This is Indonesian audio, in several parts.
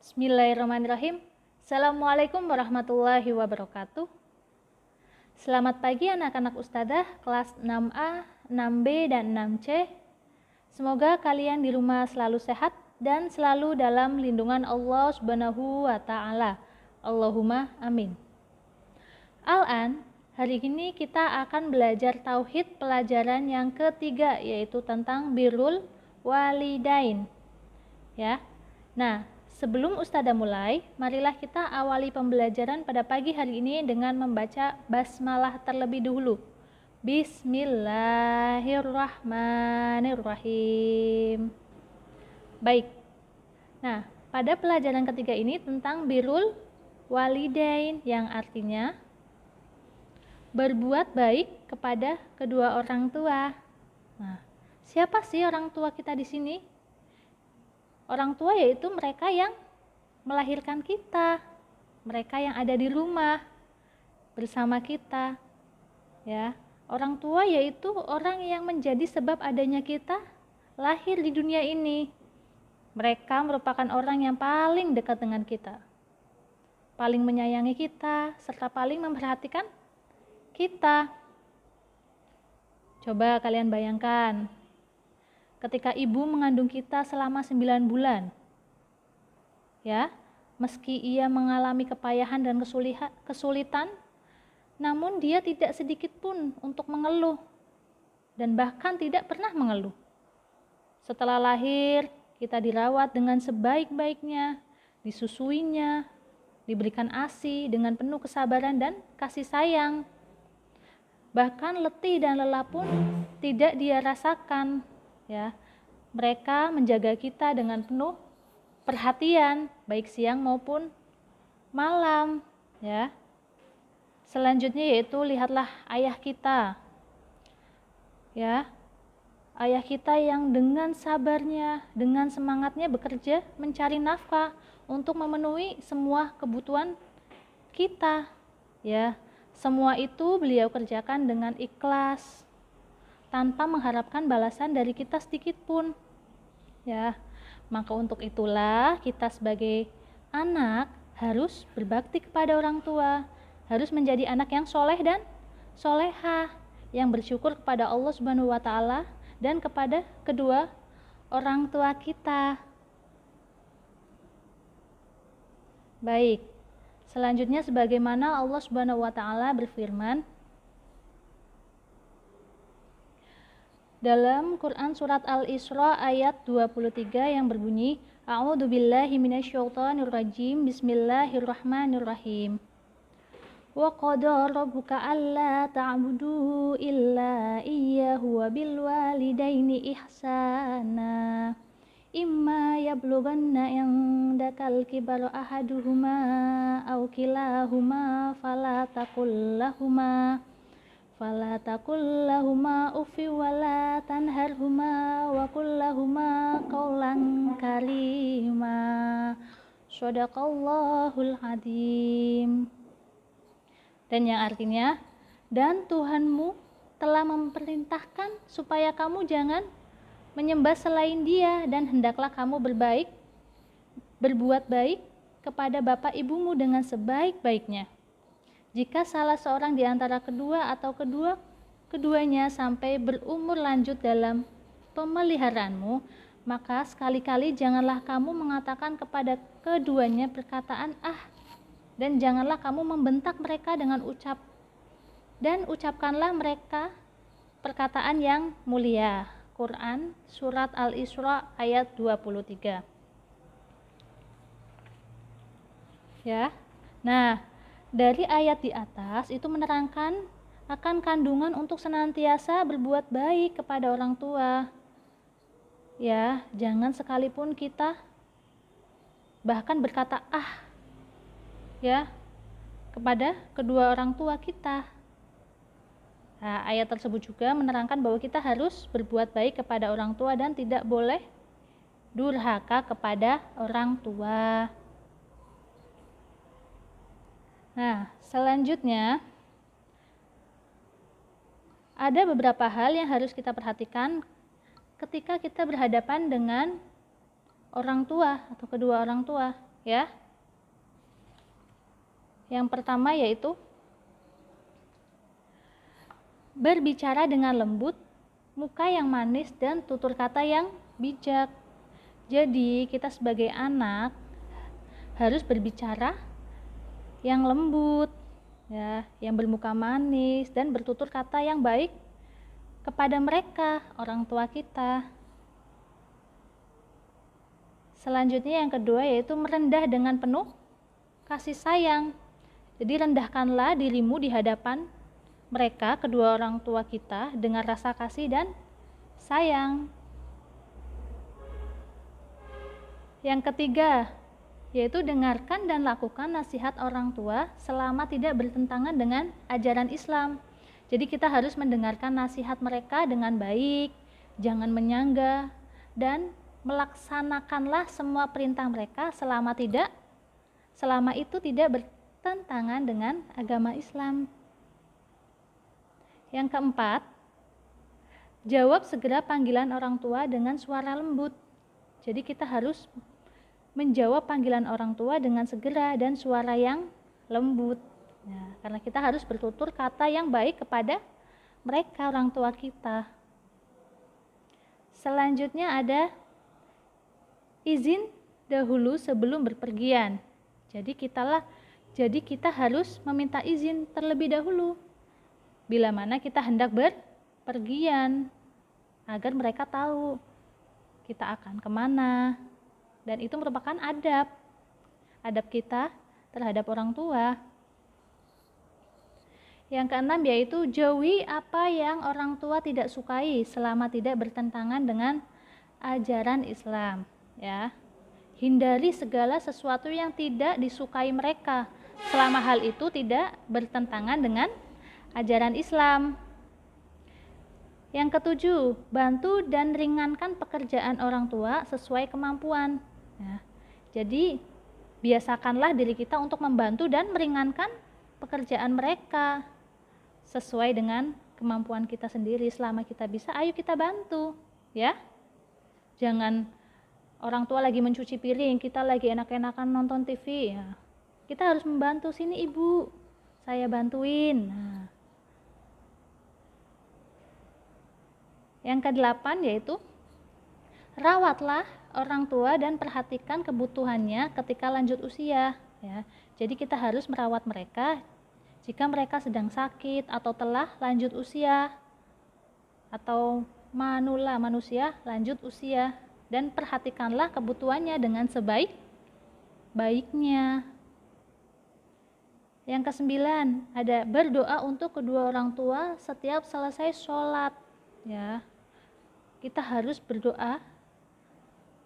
Bismillahirrahmanirrahim. Assalamualaikum warahmatullahi wabarakatuh. Selamat pagi anak-anak ustadzah kelas 6A, 6B, dan 6C. Semoga kalian di rumah selalu sehat dan selalu dalam lindungan Allah Subhanahu wa Ta'ala. Allahumma amin. Al-an, hari ini kita akan belajar tauhid pelajaran yang ketiga, yaitu tentang birrul walidain. Ya. Nah, sebelum ustadzah mulai, marilah kita awali pembelajaran pada pagi hari ini dengan membaca basmalah terlebih dahulu. Bismillahirrahmanirrahim. Baik. Nah, pada pelajaran ketiga ini tentang birrul walidain, yang artinya berbuat baik kepada kedua orang tua. Nah, siapa sih orang tua kita di sini? Orang tua yaitu mereka yang melahirkan kita, mereka yang ada di rumah bersama kita. Ya, orang tua yaitu orang yang menjadi sebab adanya kita lahir di dunia ini. Mereka merupakan orang yang paling dekat dengan kita, paling menyayangi kita, serta paling memperhatikan kita. Coba kalian bayangkan, ketika ibu mengandung kita selama 9 bulan, ya, meski ia mengalami kepayahan dan kesulitan, namun dia tidak sedikit pun untuk mengeluh, dan bahkan tidak pernah mengeluh. Setelah lahir, kita dirawat dengan sebaik-baiknya, disusuinya, diberikan ASI dengan penuh kesabaran dan kasih sayang. Bahkan letih dan lelah pun tidak dia rasakan. Ya, mereka menjaga kita dengan penuh perhatian, baik siang maupun malam. Ya, selanjutnya yaitu lihatlah ayah kita. Ya, ayah kita yang dengan sabarnya, dengan semangatnya bekerja mencari nafkah untuk memenuhi semua kebutuhan kita. Ya, semua itu beliau kerjakan dengan ikhlas, tanpa mengharapkan balasan dari kita sedikit pun. Ya, maka untuk itulah kita sebagai anak harus berbakti kepada orang tua, harus menjadi anak yang soleh dan solehah, yang bersyukur kepada Allah Subhanahu wa Ta'ala dan kepada kedua orang tua kita. Baik, selanjutnya sebagaimana Allah Subhanahu wa Ta'ala berfirman dalam Quran surat Al-Isra ayat 23 yang berbunyi, A'udzubillahi minasyaitonirrajim, Bismillahirrahmanirrahim. Wa qada rabbuka alla ta'budu illa iyyahu wa bil walidaini ihsana. Imma yablughanna indakal kibara ahaduhuma aw kilahuma fala taqul lahuma uffi wa la tanharhuma wa qul lahuma qawlan karima. Shadaqallahul adzim. Dan yang artinya, dan Tuhanmu telah memerintahkan supaya kamu jangan menyembah selain Dia, dan hendaklah kamu berbuat baik kepada bapak ibumu dengan sebaik-baiknya. Jika salah seorang di antara kedua atau keduanya sampai berumur lanjut dalam pemeliharaanmu, maka sekali-kali janganlah kamu mengatakan kepada keduanya perkataan dan janganlah kamu membentak mereka dengan ucapkanlah mereka perkataan yang mulia. Quran surat Al-Isra ayat 23. Ya. Nah, dari ayat di atas itu menerangkan akan kandungan untuk senantiasa berbuat baik kepada orang tua. Ya, jangan sekalipun kita bahkan berkata ya kepada kedua orang tua kita. Nah, ayat tersebut juga menerangkan bahwa kita harus berbuat baik kepada orang tua dan tidak boleh durhaka kepada orang tua. Nah, selanjutnya ada beberapa hal yang harus kita perhatikan ketika kita berhadapan dengan orang tua atau kedua orang tua. ya. Yang pertama yaitu berbicara dengan lembut, muka yang manis, dan tutur kata yang bijak. Jadi kita sebagai anak harus berbicara yang lembut, ya, yang bermuka manis dan bertutur kata yang baik kepada mereka, orang tua kita. Selanjutnya yang kedua yaitu merendah dengan penuh kasih sayang. Jadi rendahkanlah dirimu di hadapan mereka, kedua orang tua kita, dengan rasa kasih dan sayang. Yang ketiga yaitu dengarkan dan lakukan nasihat orang tua selama tidak bertentangan dengan ajaran Islam. Jadi kita harus mendengarkan nasihat mereka dengan baik, jangan menyangga, dan melaksanakanlah semua perintah mereka selama itu tidak bertentangan dengan agama Islam. Yang keempat, jawab segera panggilan orang tua dengan suara lembut. Jadi kita harus menjawab panggilan orang tua dengan segera dan suara yang lembut. Nah, karena kita harus bertutur kata yang baik kepada mereka, orang tua kita. Selanjutnya ada izin dahulu sebelum berpergian. Jadi kita harus meminta izin terlebih dahulu bila mana kita hendak berpergian, agar mereka tahu kita akan kemana. Dan itu merupakan adab kita terhadap orang tua. Yang keenam yaitu jauhi apa yang orang tua tidak sukai selama tidak bertentangan dengan ajaran Islam, ya. Hindari segala sesuatu yang tidak disukai mereka selama hal itu tidak bertentangan dengan ajaran Islam. Yang ketujuh, bantu dan ringankan pekerjaan orang tua sesuai kemampuan. Ya. Jadi biasakanlah diri kita untuk membantu dan meringankan pekerjaan mereka sesuai dengan kemampuan kita sendiri. Selama kita bisa, ayo kita bantu, ya. Jangan orang tua lagi mencuci piring, kita lagi enak-enakan nonton TV, ya. Kita harus membantu, sini ibu, saya bantuin. Nah. Yang kedelapan yaitu rawatlah orang tua dan perhatikan kebutuhannya ketika lanjut usia, ya. Jadi kita harus merawat mereka jika mereka sedang sakit atau telah lanjut usia atau manusia lanjut usia, dan perhatikanlah kebutuhannya dengan sebaik-baiknya. Yang kesembilan ada berdoa untuk kedua orang tua setiap selesai sholat, ya. Kita harus berdoa,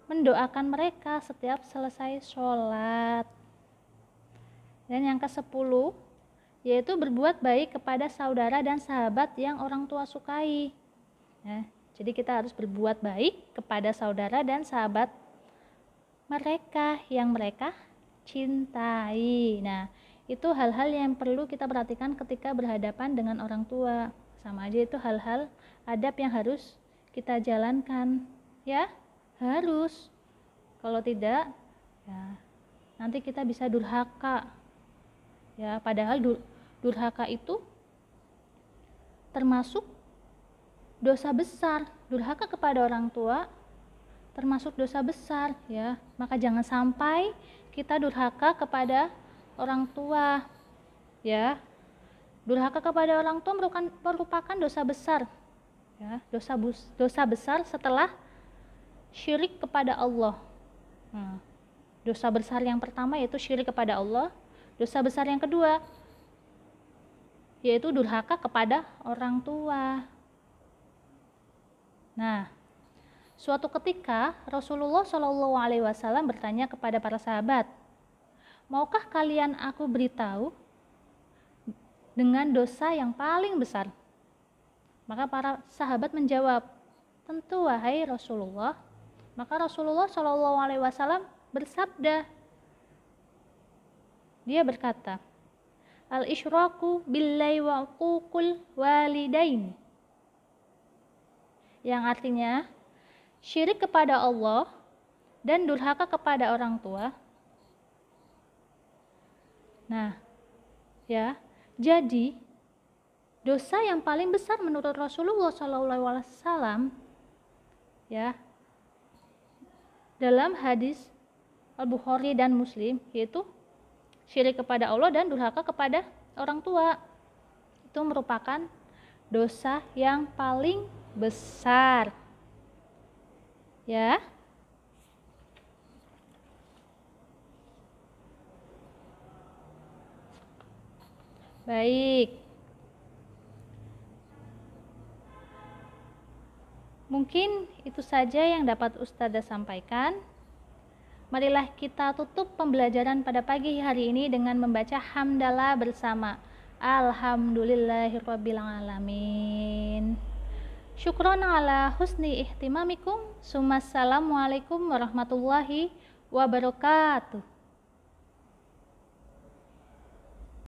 mendoakan mereka setiap selesai sholat. Dan yang ke-10 yaitu berbuat baik kepada saudara dan sahabat yang orang tua sukai, ya. Jadi kita harus berbuat baik kepada saudara dan sahabat mereka yang mereka cintai. Nah, itu hal-hal yang perlu kita perhatikan ketika berhadapan dengan orang tua. Sama aja itu hal-hal adab yang harus kita jalankan, ya. Harus. Kalau tidak, ya nanti kita bisa durhaka, ya. Padahal durhaka itu termasuk dosa besar. Durhaka kepada orang tua termasuk dosa besar, ya. Maka jangan sampai kita durhaka kepada orang tua, ya. Durhaka kepada orang tua merupakan dosa besar, ya. Dosa besar setelah syirik kepada Allah. Dosa besar yang pertama yaitu syirik kepada Allah. Dosa besar yang kedua yaitu durhaka kepada orang tua. Nah, suatu ketika Rasulullah SAW bertanya kepada para sahabat, maukah kalian aku beritahu dengan dosa yang paling besar? Maka para sahabat menjawab, tentu wahai Rasulullah. Maka Rasulullah SAW bersabda, dia berkata, al-isyraku billahi wa uququl walidain, yang artinya syirik kepada Allah dan durhaka kepada orang tua. Nah, ya. Jadi dosa yang paling besar menurut Rasulullah SAW, ya, dalam hadis Al-Bukhari dan Muslim, yaitu syirik kepada Allah dan durhaka kepada orang tua. Itu merupakan dosa yang paling besar. Ya. Baik. Mungkin itu saja yang dapat Ustazah sampaikan. Marilah kita tutup pembelajaran pada pagi hari ini dengan membaca hamdalah bersama. Alhamdulillahirabbil alamin. Syukron ala husni ihtimamikum. Assalamualaikum warahmatullahi wabarakatuh.